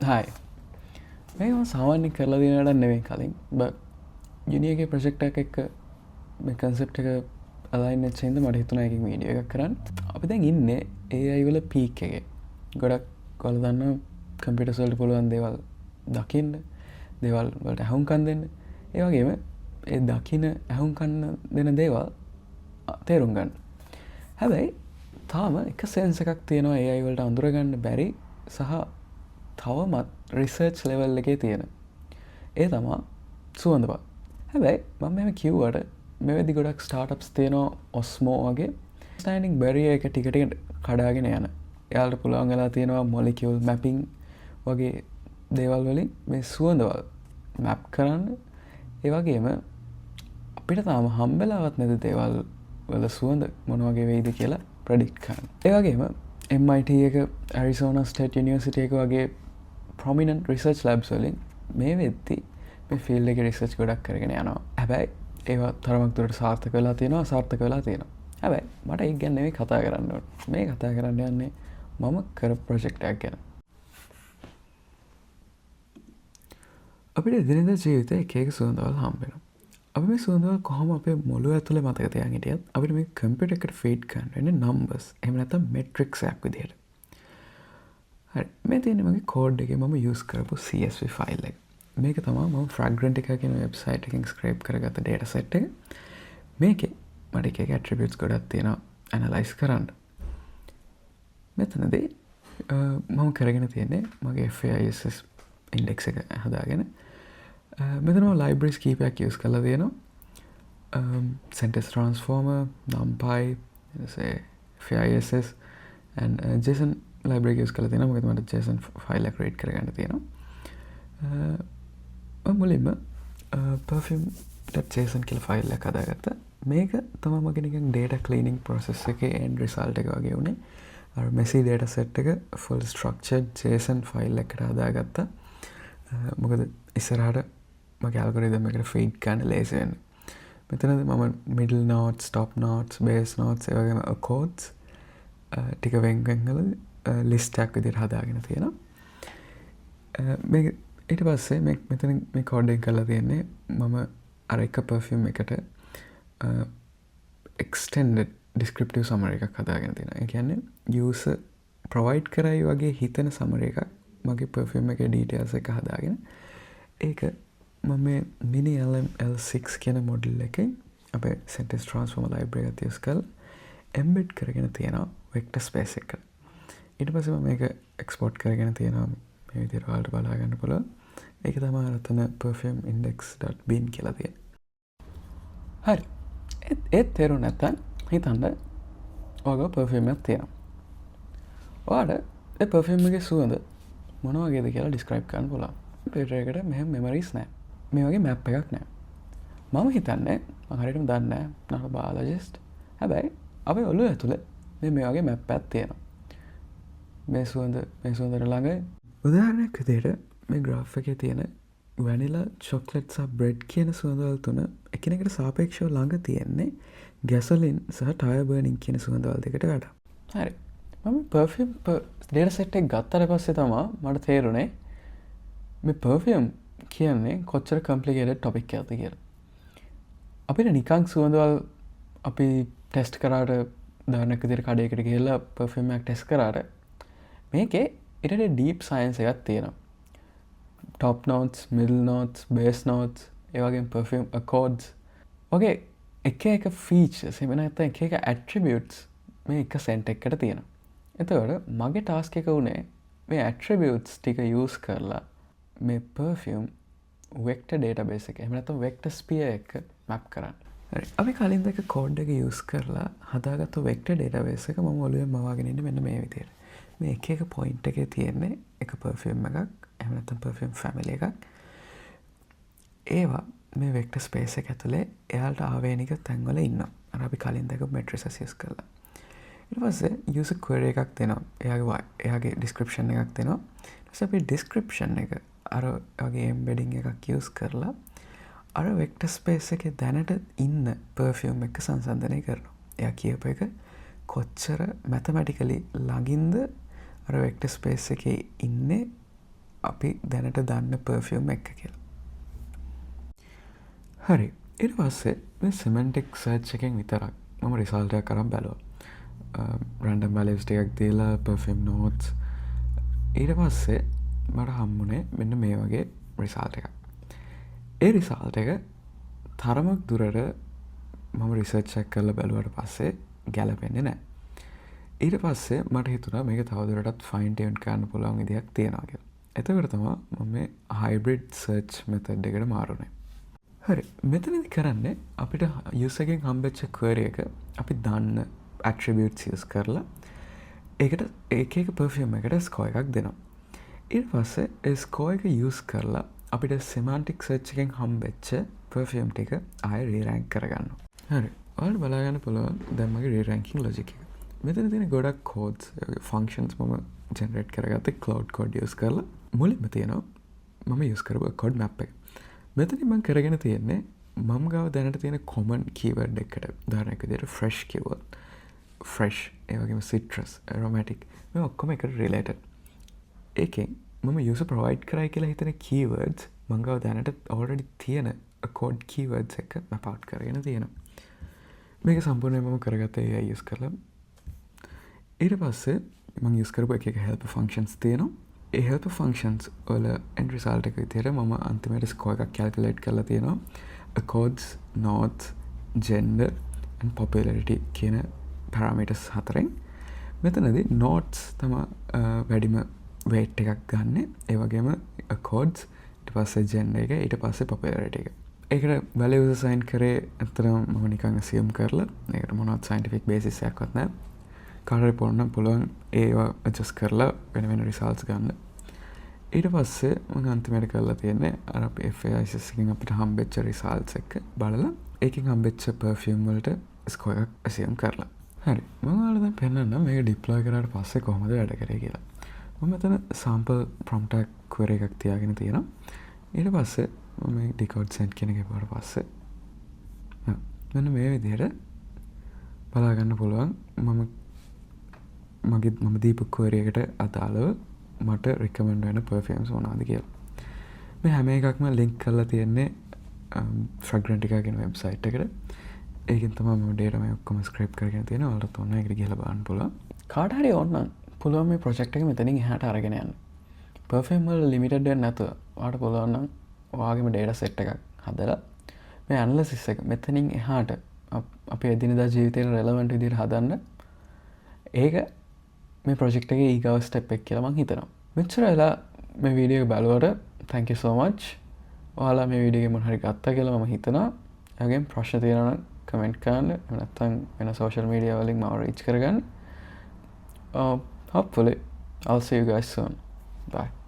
හයි මේ සාමාන්‍ය කරලා දිනට නෙවෙයි කලින් යුනිියගේ ප්‍රජෙක්ට එක්ක මේ කන්සෙප් එක අලයින්න චේන්ද මට හිතුන එක වීඩිය එකක් කරන්න අපි දැන් ඉන්න ඒ අයිවල පීක් එක ගොඩක් කොල දන්න කම්පිටසල්ට පුළුවන් දේවල් දකින්න දේවල් වලට ඇහුම්කන් දෙන්න ඒවගේම ඒ දකින ඇහුම්කන්න දෙන දේවල් තේරුම් ගන්න හැබැයි තාම එක සෙන්ස එකක් තියෙනවා ඒ අයිවලට අඳුරගන්න බැරි සහ තවමත් රිසර්ච් ලෙවල් එකේ තියෙන ඒ තමා සුවඳ බව හැබැයි මම මෙම කිව්වට මෙවැදි ගොඩක් ස්ටාර්ට්අප්ස් තියෙනවා ඔස්මෝ වගේ ස්ටෑන්ඩින් බැරිය එක ටිකට කඩාගෙන යන එයාලට පුළුවන් වෙලා තියෙනවා මොලිකියුල් මැපිං වගේ දේවල් වලින් මේ සුවඳවල් මැප් කරන්න ඒ වගේම අපිට තාම හම්බෙලාවත් නැති දේවල් වල සුවඳ මොන වගේ වෙයිද කියලා ප්‍රෙඩික්ට් කරන්න ඒ වගේම MIT එක ඇරිසෝනා ස්ටේට් යුනිවර්සිටි එක වගේ ප්‍රොමිනන්ට් රිසර්ච් ලැබ්ස් වලින් මේ වෙද්දි මේ ෆීල්ඩ් එකේ රිසර්ච් ගොඩක් කරගෙන යනවා. හැබැයි ඒවා තරමක් දුරට සාර්ථක වෙලා තියෙනවා, අසාර්ථක වෙලා තියෙනවා. හැබැයි මට ඒක ගැන නෙවෙයි කතා කරන්න ඕනේ. මේ කතා කරන්න යන්නේ මම කරපු ප්‍රොජෙක්ට් එකක් ගැන. අපිට එදිනෙදා ජීවිතේ එක එක සුවඳවල් හම්බ වෙනවා. අපි මේ සුවඳවල් කොහොම අපේ මොළුව ඇතුලේ මතක තියාගෙන හිටියත් අපිට මේ කම්පියුටර් එකට ෆීඩ් කරන්න වෙන්නේ නම්බර්ස්. එහෙම නැත්නම් මෙට්‍රික්ස් එකක් විදියට. හරි මේ තියෙන්නේ මගේ කෝඩ් එකේ මම යූස් කරපු CSV ෆයිල් එක. මේක තමයි මම ෆ්‍රැග්‍රන්ට් එක කියන වෙබ්සයිට් එකකින් ස්ක්‍රේප් කරගත්ත data set එක. මේකේ මට එක එක attributes ගොඩක් තියෙනවා ඇනලයිස් කරන්න. මෙතනදී මම කරගෙන තියෙන්නේ මගේ FAISS index එක හදාගෙන මෙතන මම libraries කීපයක් යූස් කරලා තියෙනවා. sentence transformer, numpy, FAISS and JSON library use කරලා තියෙනවා. මොකද මට JSON ෆයිල් එක ක්‍රියේට් කරගන්න තියෙනවා. මුලින්ම perfume.json කියලා ෆයිල් එකක් හදාගත්තා. මේක තමයි මගේ නිකන් data cleaning process එකේ end result එක වගේ උනේ. අර messy data set එක full structured JSON ෆයිල් එකකට හදාගත්තා. මොකද ඉස්සරහට මගේ algorithm එකට feed ගන්න ලේසි වෙන්න. මෙතනදී මම middle notes, top notes, base notes ඒ වගේම accords ටික වෙන් කරලා ලිස්ට් එකක් විදිහට හදාගෙන තියෙනවා. මේ ඊට පස්සේ මෙතන මේ කෝඩ් එක කරලා තියෙන්නේ මම අර එක perfume එකට extended descriptive summary එකක් හදාගෙන තියෙනවා. ඒ කියන්නේ user provide කරයි වගේ හිතන summary එකක් මගේ perfume එකේ details එක හදාගෙන ඒක මම මේ mini LM-L6 කියන model එකෙන් අපේ sentence transformer library එකත් use කරලා embed කරගෙන තියෙනවා vector space එකට. ඊට පස්සේ මම මේක එක්ස්පෝර්ට් කරගෙන තියෙනවා මේ විදිහට ඔයාලට බලා ගන්න පුළුවන්. ඒක තමයි අතන perfumeindex.bin කියලා තියෙන්නේ. හරි. ඒත් තේරුම් නැත්නම් හිතන්න ඔයගොල්ලෝ perfume එකක් තියෙනවා. ඔයාලට ඒ perfume එකේ සුවඳ මොන වගේද කියලා describe කරන්න පුළුවන්. computer එකට මෙහෙම memories නැහැ. මේ වගේ map එකක් නැහැ. මම හිතන්නේ මම හරියටම දන්නේ නැහැ. not a biologist. හැබැයි අපේ ඔළුව ඇතුලේ මේ වගේ map එකක් තියෙනවා. මේ සුවඳට ළඟ උදාහරණයක් විදිහට මේ graph එකේ තියෙන vanilla, chocolate සහ bread කියන සුවඳවල් තුන එකිනෙකට සාපේක්ෂව ළඟ තියෙන්නේ gasoline සහ tire burning කියන සුවඳවල් දෙකට වඩා. හරි. මම perfume data set එක ගත්තට පස්සේ තමයි මට තේරුනේ මේ perfume කියන්නේ කොච්චර complicated topic එකක්ද කියලා. අපිට නිකන් සුවඳවල් අපි ටෙස්ට් කරාට උදාහරණයක් විදිහට කඩේකට ගිහලා perfume එකක් ටෙස්ට් කරාට මේකේ ඊට ඩීප් සයන්ස් එකක් තියෙනවා. top notes, middle notes, base notes, ඒ වගේම perfume accords වගේ එක එක features එහෙම නැත්නම් එක එක attributes මේ එක scent එකකට තියෙනවා. එතකොට මගේ task එක උනේ මේ attributes ටික use කරලා මේ perfume vector database එක එහෙම නැත්නම් vector sphere එක map කරන්න. හරි. අපි කලින් දෙක code එක use කරලා හදාගත්තු vector database එක මම ඔළුවෙන් මවාගෙන ඉන්නේ මෙන්න මේ විදිහට. මේ එක එක පොයින්ට් එකේ තියෙන්නේ එක perfume එකක් එහෙම නැත්නම් perfume family එකක්. ඒවා මේ vector space එක ඇතුලේ එයාලට ආවේනික තැන්වල ඉන්නවා. අර අපි කලින් දැකපු matrices use කරලා. ඊට පස්සේ user query එකක් දෙනවා. එයාගේ description එකක් දෙනවා. ඊට පස්සේ අපි description එක අර වගේ embedding එකක් use කරලා අර vector space එකේ දැනට ඉන්න perfume එක සංසන්දනය කරනවා. එයා කියපු එක කොච්චර mathematically ළඟින්ද අර vector space එකේ ඉන්නේ අපි දැනට දන්න පර්ෆියම් එක කියලා. හරි ඊට පස්සේ මේ සිමෙන්ටික් සර්ච් එකෙන් විතරක් මම රිසල්ට් එකක් කරන් බැලුවා. රැන්ඩම් වැලියුස් ටිකක් දීලා පර්ෆියම් නෝට්ස් ඊට පස්සේ මට හම්බුනේ මෙන්න මේ වගේ රිසල්ට් එකක්. ඒ රිසල්ට් එක තරමක් දුරට මම රිසර්ච් එක කරලා බැලුවට පස්සේ ගැලපෙන්නේ නැහැ. ඊට පස්සේ මට හිතුණා මේක තවදුරටත් ෆයින් ටියුන් කරන්න පුළුවන් විදියක් තියෙනවා කියලා. එතකොට තමයි මම මේ හයිබ්‍රිඩ් සර්ච් මෙතඩ් එකට මාරුනේ. හරි මෙතනදි කරන්නේ අපිට යූසර් එකෙන් හම්බෙච්ච ක්වෙරි එක අපි දන්න ඇට්‍රිබියුට්ස් යූස් කරලා ඒකට එක එක පර්ෆියුම් එකට ස්කෝර් එකක් දෙනවා. ඊට පස්සේ ඒ ස්කෝර් එක යූස් කරලා අපිට සිමැන්ටික් සර්ච් එකෙන් හම්බෙච්ච පර්ෆියුම් ටික ආයෙ රීරැන්ක් කරගන්නවා. හරි ඔයාලට බලා ගන්න පුළුවන් දැන් මගේ රීරැන්කින් ලොජික් එක. මෙතන තියෙන ගොඩක් කෝඩ්ස් ෆන්ක්ෂන්ස් මම ජෙනරේට් කරගත්තේ ක්ලවුඩ් කෝඩ් යූස් කරලා. මුලින්ම තියෙනවා මම යූස් කරපු කෝඩ් මැප් එක. මෙතනින් මම කරගෙන තියෙන්නේ මම ගාව දැනට තියෙන කොමන් කීවර්ඩ් එකකට උදාහරණයක් විදිහට ෆ්‍රෙෂ් කිව්වොත් ෆ්‍රෙෂ් ඒ වගේම සිට්‍රස් ඇරොමැටික් මේ ඔක්කොම එකට රිලේටඩ්. ඒකෙන් මම යූසර් ප්‍රොවයිඩ් කරයි කියලා හිතන කීවර්ඩ්ස් මම ගාව දැනට ඔල්රෙඩි තියෙන කෝඩ් කීවර්ඩ්ස් එක මැප් අවුට් කරගෙන තියෙනවා. මේක සම්පූර්ණයෙන් මම කරගත්තේ AI යූස් කරලා. ඊට පස්සේ මම යූස් කරපු එක හෙල්ප් ෆන්ක්ෂන්ස් තියෙනවා. ඒ හෙල්ප් ෆන්ක්ෂන්ස් වල එන්ඩ් රිසල්ට් එක විදිහට මම අන්තිමට ස්කෝර් එකක් කැල්කියුලේට් කරලා තියෙනවා. accords, notes, gender and popularity කියන පැරාමීටර්ස් හතරෙන්. මෙතනදී notes තමයි වැඩිම weight එකක් ගන්න. ඒ වගේම accords ඊට පස්සේ gender එක ඊට පස්සේ popularity එක. ඒකට values assign කරේ ඇත්තටම මම නිකන් assume කරලා ඒකට මොනවත් scientific basis එකක්වත් නැහැ. කාටරි පොරන්න පුළුවන් ඒවා adjust කරලා වෙන වෙන results ගන්න. ඊට පස්සේ මම අන්තිමට කරලා තියෙන්නේ අර අපේ FAISS එකෙන් අපිට හම්බෙච්ච results එක බලලා ඒකෙන් හම්බෙච්ච perfume වලට score එකක් assume කරලා. හරි මම ඔයාලට දැන් පෙන්නන්නම් මේක deploy කරාට පස්සේ කොහොමද වැඩ කරේ කියලා. මම මෙතන sample prompt එකක් query එකක් තියාගෙන තියෙනවා. ඊට පස්සේ මම මේ decode send කියන එක පාර පස්සේ මෙන්න මේ විදිහට බලා ගන්න පුළුවන් මම දීපු query එකට අදාළව මට recommend වෙන perfumes මොනවද කියලා. මේ හැම එකක්ම link කරලා තියෙන්නේ Fragrantica කියන website එකට. ඒකෙන් තමයි මම data මේ ඔක්කොම scrape කරගෙන තියෙනවා. ඔයාලට ඕන එකට ගිහලා බලන්න පුළුවන්. කාට හරි ඕන නම් පුළුවන් මේ project එක මෙතනින් එහාට අරගෙන යන්න. perfume වල limited වෙන්නේ නැතුව ඔයාලට පුළුවන් නම් ඔයාගේම data set එකක් හදලා මේ analysis එක මෙතනින් එහාට අපේ එදිනෙදා ජීවිතේට relevant විදිහට හදන්න. ඒක මේ ප්‍රොජෙක්ට් එකේ ඊගව ස්ටෙප් එක කියලා මම හිතනවා. මෙච්චර වෙලා මේ වීඩියෝ එක බලුවට thank you so much. ඔයාලා මේ වීඩියෝ එක මොන හරි ගත්තා කියලා මම හිතනවා. එයාගෙන් ප්‍රශ්න තියෙනවා නම් කමෙන්ට් කරන්න. එහෙම නැත්නම් වෙන social media වලින් මාව reach කරගන්න. Hopefully I'll see you guys soon. Bye.